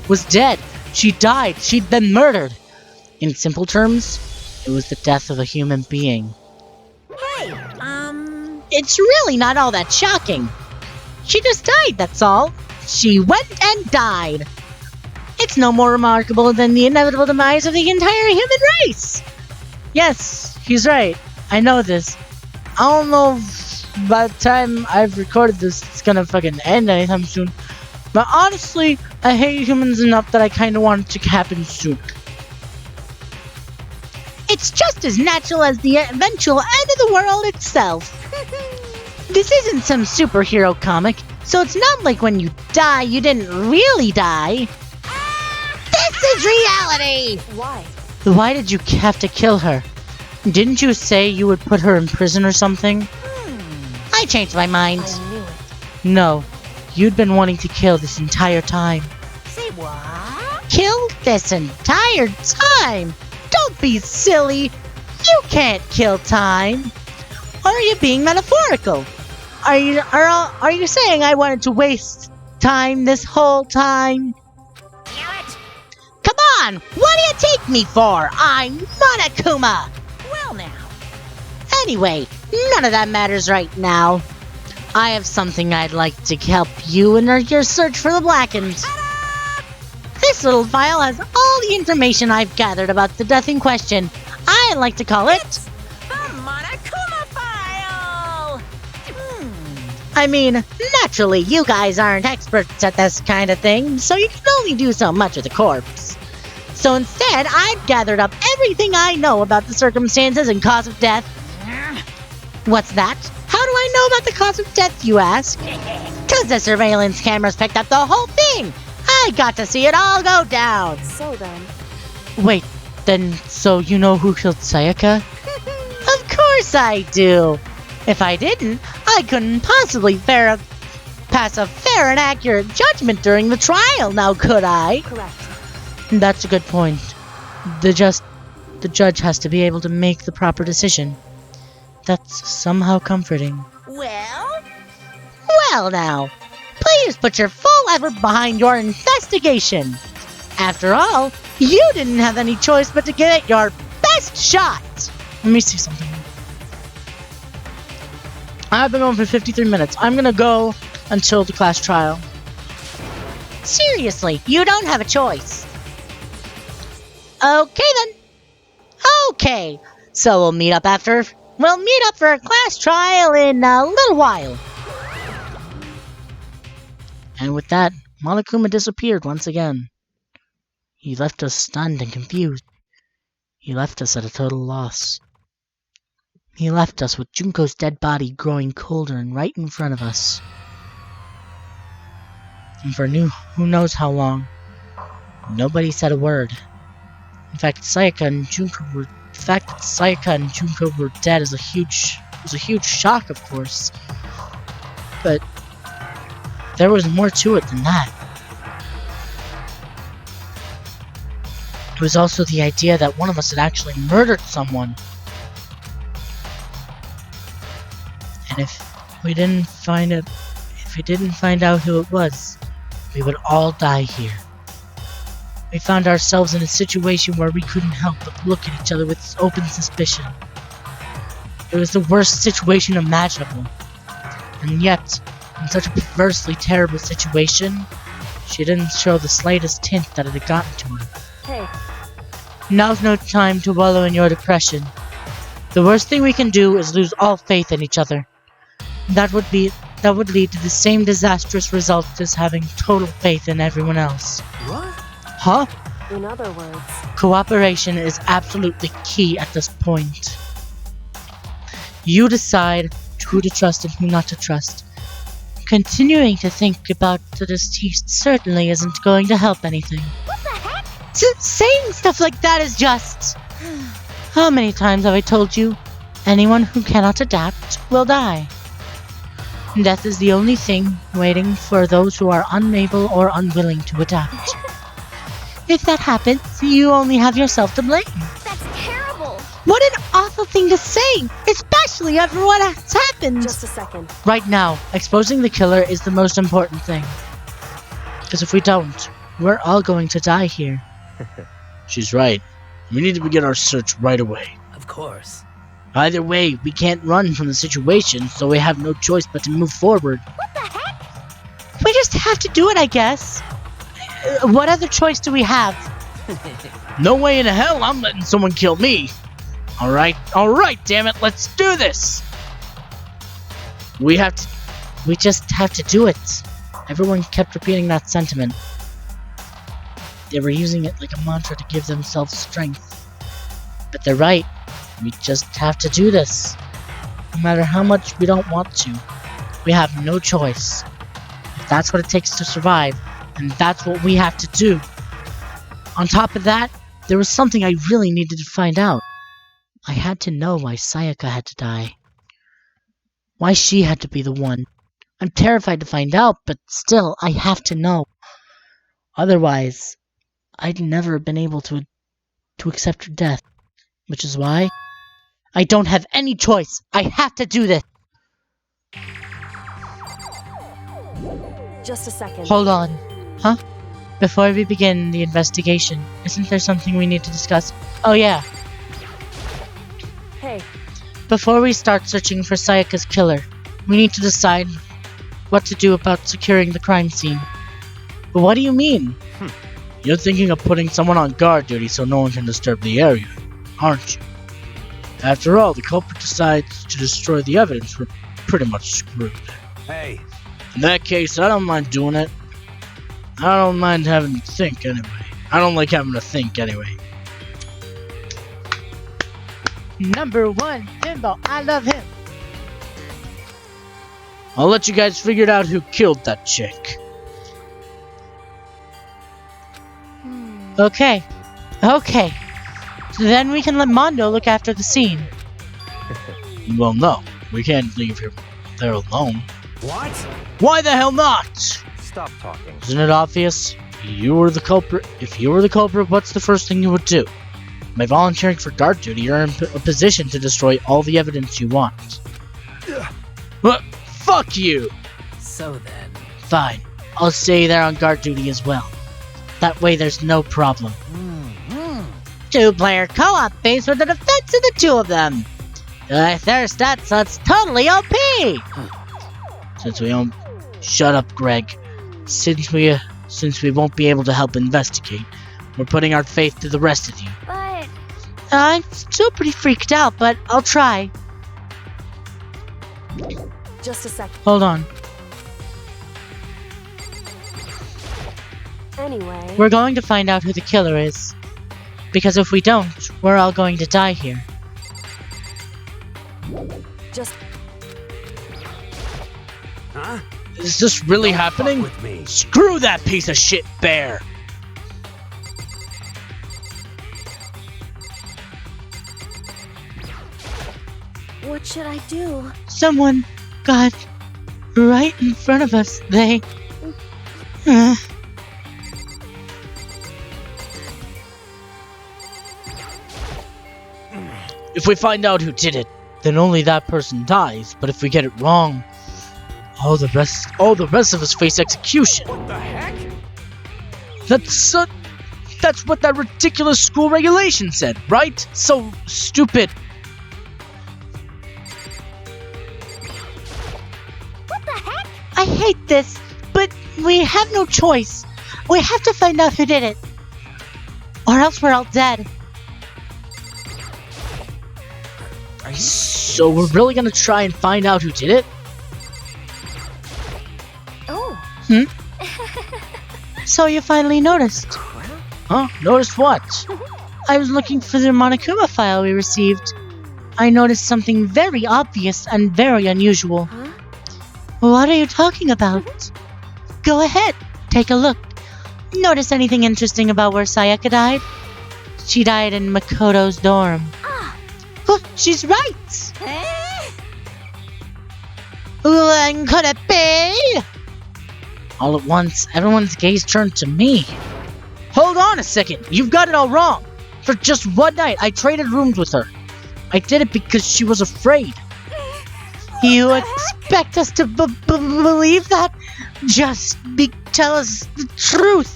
was dead. She died. She'd been murdered. In simple terms, it was the death of a human being. Hey, It's really not all that shocking. She just died, that's all. She went and died. It's no more remarkable than the inevitable demise of the entire human race. Yes, he's right. I know this. I don't know if by the time I've recorded this, it's gonna fucking end anytime soon. But honestly, I hate humans enough that I kinda want it to happen sooner. It's just as natural as the eventual end of the world itself. This isn't some superhero comic, so it's not like when you die, you didn't really die. This is reality! Why? Why did you have to kill her? Didn't you say you would put her in prison or something? I changed my mind. I knew it. No, you'd been wanting to kill this entire time. say what? Kill this entire time? Don't be silly. You can't kill time. Or are you being metaphorical? Are you saying I wanted to waste time this whole time? Damn it! Come on! What do you take me for? I'm Monokuma! Well now. Anyway, none of that matters right now. I have something I'd like to help you in your search for the Blackened. This little file has all the information I've gathered about the death in question. I like to call it... The Monokuma file! I mean, naturally, you guys aren't experts at this kind of thing, so you can only do so much with a corpse. So instead, I've gathered up everything I know about the circumstances and cause of death. What's that? How do I know about the cause of death, you ask? 'Cause the surveillance cameras picked up the whole thing! I got to see it all go down! So then, Wait, then, so you know who killed Sayaka? Of course I do! If I didn't, I couldn't possibly pass a fair and accurate judgment during the trial, now could I? correct. That's a good point. The judge has to be able to make the proper decision. That's somehow comforting. Well? Well now, please put your full effort behind your investigation. After all, you didn't have any choice but to give it your best shot. Let me see something. I've been going for 53 minutes. I'm gonna go until the class trial. Seriously, you don't have a choice. Okay then. Okay, so we'll meet up for a class trial in a little while. And with that, Monokuma disappeared once again. He left us stunned and confused. He left us at a total loss. He left us with Junko's dead body growing colder and right in front of us. And for who knows how long, nobody said a word. In fact, Sayaka and Junko were dead was a huge shock, of course. But there was more to it than that. It was also the idea that one of us had actually murdered someone. And if we didn't find out who it was, we would all die here. We found ourselves in a situation where we couldn't help but look at each other with open suspicion. It was the worst situation imaginable. And yet, in such a perversely terrible situation, she didn't show the slightest hint that it had gotten to her. Hey, Now's no time to wallow in your depression. The worst thing we can do is lose all faith in each other. That would lead to the same disastrous result as having total faith in everyone else. What? in other words, Cooperation is absolutely key at this point. You decide who to trust and who not to trust. Continuing to think about the deceased certainly isn't going to help anything. What the heck? Saying stuff like that is just... How many times have I told you? Anyone who cannot adapt will die. Death is the only thing waiting for those who are unable or unwilling to adapt. If that happens, you only have yourself to blame. That's terrible. What an awful thing to say, especially after what has happened. Just a second. Right now, exposing the killer is the most important thing. Because if we don't, we're all going to die here. She's right. We need to begin our search right away. Of course. Either way, we can't run from the situation, so we have no choice but to move forward. What the heck? We just have to do it, I guess. What other choice do we have? No way in hell I'm letting someone kill me. Alright, damn it, let's do this! We just have to do it. Everyone kept repeating that sentiment. They were using it like a mantra to give themselves strength. But they're right. We just have to do this. No matter how much we don't want to. We have no choice. If that's what it takes to survive, then that's what we have to do. On top of that, there was something I really needed to find out. I had to know why Sayaka had to die. Why she had to be the one. I'm terrified to find out, but still, I have to know. Otherwise, I'd never have been able to accept her death. Which is why I don't have any choice. I have to do this. Just a second. Hold on. Huh? Before we begin the investigation, isn't there something we need to discuss? Oh yeah. Hey. Before we start searching for Sayaka's killer, we need to decide what to do about securing the crime scene. But what do you mean? You're thinking of putting someone on guard duty so no one can disturb the area, aren't you? After all, the culprit decides to destroy the evidence, we're pretty much screwed. Hey. In that case, I don't mind doing it. I don't mind having to think anyway. I don't like having to think anyway. Number 1, Pinball. I love him. I'll let you guys figure out who killed that chick. Okay. So then we can let Mondo look after the scene. Well, no. We can't leave him there alone. What? Why the hell not? Stop talking. Isn't it obvious? You were the culprit. If you were the culprit, what's the first thing you would do? By volunteering for guard duty, you're in a position to destroy all the evidence you want. What? Fuck you! So then. Fine. I'll stay there on guard duty as well. That way there's no problem. 2-player co-op base with the defense of the two of them. Their stats, that's totally OP! Since we don't... Shut up, Greg. Since we won't be able to help investigate, we're putting our faith to the rest of you. But... I'm still pretty freaked out, but I'll try. Just a second. Hold on. Anyway... We're going to find out who the killer is. Because if we don't, we're all going to die here. Just... Huh? Is this really Don't fuck happening? with me. Screw that piece of shit bear! What should I do? Someone got right in front of us. They... If we find out who did it, then only that person dies. But if we get it wrong, all the rest of us face execution. What the heck? That's what that ridiculous school regulation said, right? So stupid. What the heck? I hate this, but we have no choice. We have to find out who did it. Or else we're all dead. So we're really gonna try and find out who did it? Oh. So you finally noticed. Huh? Noticed what? I was looking for the Monokuma file we received. I noticed something very obvious and very unusual. Huh? What are you talking about? Go ahead, take a look. Notice anything interesting about where Sayaka died? She died in Makoto's dorm. Ah. Oh, she's right! Eh? When could it be? All at once, everyone's gaze turned to me. Hold on a second, you've got it all wrong. For just one night, I traded rooms with her. I did it because she was afraid. You expect us to believe that? Just tell us the truth.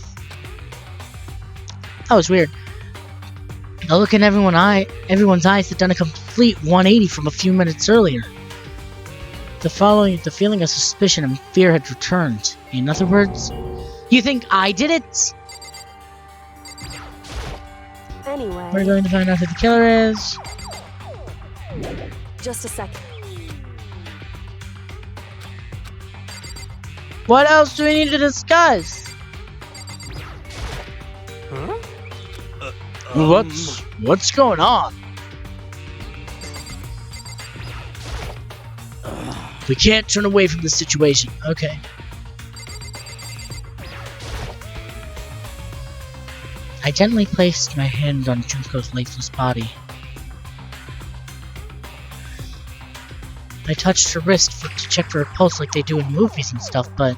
That was weird. A look in everyone's eyes had done a complete 180 from a few minutes earlier. The feeling of suspicion and fear had returned. In other words, you think I did it? Anyway, We're going to find out who the killer is. just a second. What else do we need to discuss? Huh? What's going on? We can't turn away from the situation. Okay. I gently placed my hand on Junko's lifeless body. I touched her wrist to check for her pulse like they do in movies and stuff, but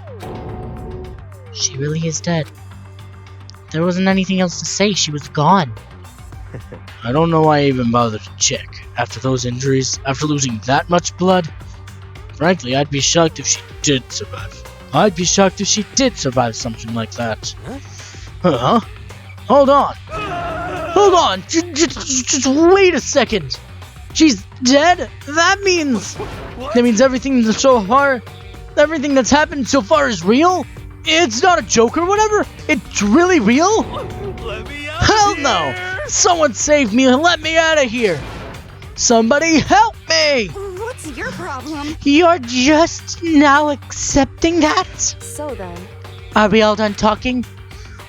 she really is dead. There wasn't anything else to say. She was gone. I don't know why I even bothered to check. After those injuries, after losing that much blood, frankly, I'd be shocked if she did survive. I'd be shocked if she did survive something like that. Huh? Hold on. Hold on. Just wait a second. She's dead? That means everything that's happened so far is real? It's not a joke or whatever? It's really real? Let me out Hell here. no! Someone save me and let me out of here! Somebody help me! What's your problem? You're just now accepting that? So then, Are we all done talking?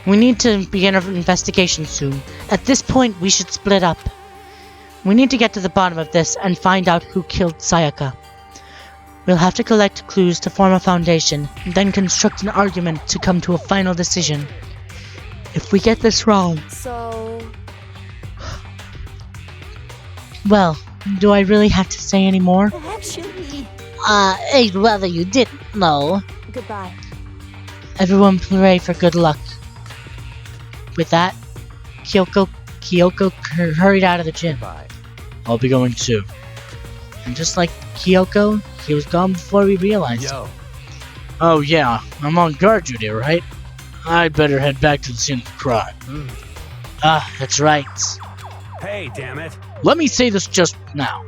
We need to begin our investigation soon. At this point, we should split up. We need to get to the bottom of this and find out who killed Sayaka. We'll have to collect clues to form a foundation, then construct an argument to come to a final decision. If we get this wrong, so well, do I really have to say any more? actually, I'd rather you didn't know. goodbye. Everyone pray for good luck. With that, Kyoko hurried out of the gym. Bye. I'll be going too. And just like Kyoko, he was gone before we realized. Yo. Oh yeah, I'm on guard duty, right? I'd better head back to the scene of the crime. Ah, that's right. Hey, damn it. Let me say this just now.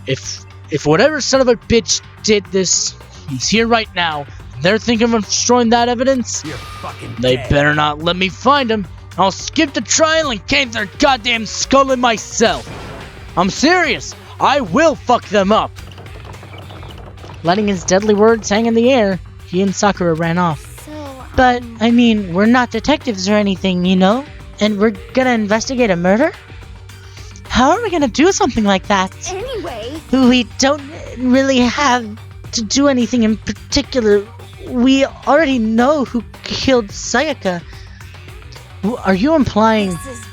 If whatever son of a bitch did this is here right now, they're thinking of destroying that evidence, You're fucking they dead. better not let me find him. I'll skip the trial and cave their goddamn skull in myself. I'm serious. I will fuck them up. Letting his deadly words hang in the air, he and Sakura ran off. So, But, I mean, we're not detectives or anything, you know? And we're gonna investigate a murder? How are we gonna do something like that? anyway, We don't really have to do anything in particular. We already know who killed Sayaka. Are you implying this is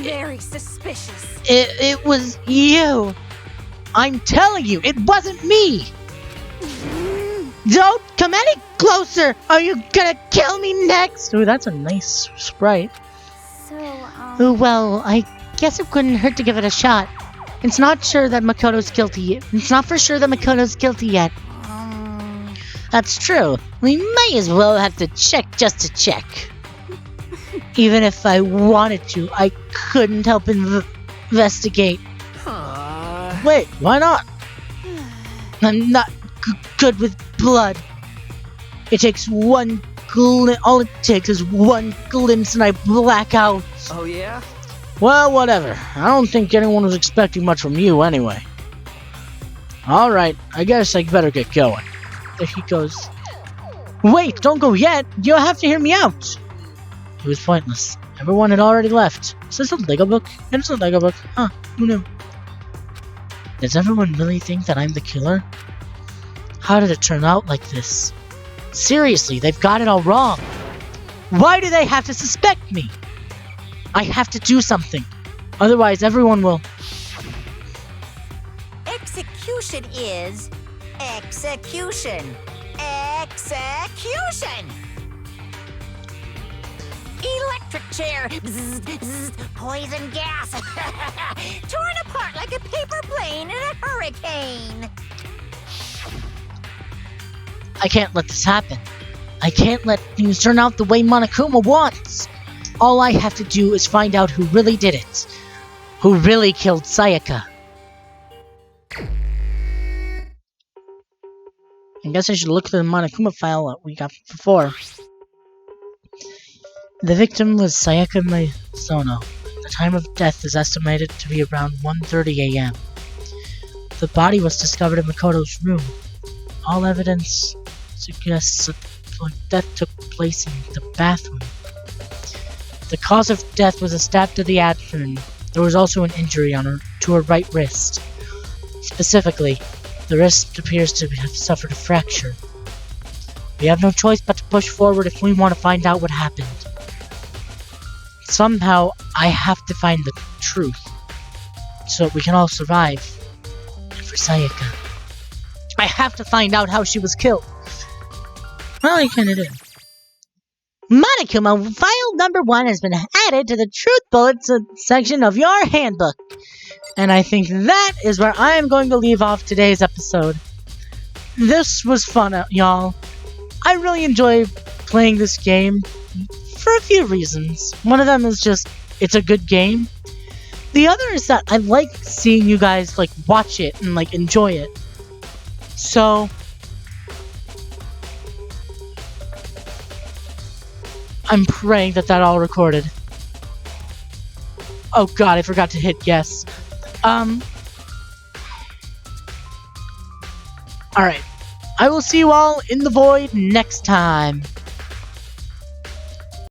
very suspicious. it was you? I'm telling you, it wasn't me! Don't come any closer! Are you gonna kill me next? Ooh, that's a nice sprite. So, Ooh, well, I guess it couldn't hurt to give it a shot. It's not sure that Makoto's guilty. It's not for sure that Makoto's guilty yet. That's true. We may as well have to check just to check. Even if I wanted to, I couldn't help investigate. Wait, why not? I'm not good with blood. It takes one all it takes is one glimpse and I black out. Oh, yeah? Well, whatever. I don't think anyone was expecting much from you anyway. Alright, I guess I better get going. There he goes. Wait, don't go yet. You'll have to hear me out. It was pointless. Everyone had already left. Is this a Lego book? It's a Lego book. Huh, who knew? Does everyone really think that I'm the killer? How did it turn out like this? Seriously, they've got it all wrong. Why do they have to suspect me? I have to do something. Otherwise, everyone will... Execution is execution. Execution! Electric chair. Bzz, bzz, poison gas. Torn apart like a paper plane in a hurricane. I can't let this happen. I can't let things turn out the way Monokuma wants. All I have to do is find out who really did it. Who really killed Sayaka. I guess I should look through the Monokuma file that we got before. The victim was Sayaka Misono. The time of death is estimated to be around 1:30 a.m. The body was discovered in Makoto's room. All evidence suggests that the death took place in the bathroom. The cause of death was a stab to the abdomen. There was also an injury to her right wrist. Specifically, the wrist appears to have suffered a fracture. We have no choice but to push forward if we want to find out what happened. Somehow, I have to find the truth, so that we can all survive. And for Sayaka, I have to find out how she was killed. Well, I kinda did. Monokuma file number 1 has been added to the Truth Bullets section of your handbook. And I think that is where I am going to leave off today's episode. This was fun, y'all. I really enjoy playing this game for a few reasons. One of them is just, it's a good game. The other is that I like seeing you guys, like, watch it and, like, enjoy it. So... I'm praying that all recorded. Oh god, I forgot to hit yes. Alright. I will see you all in the void next time.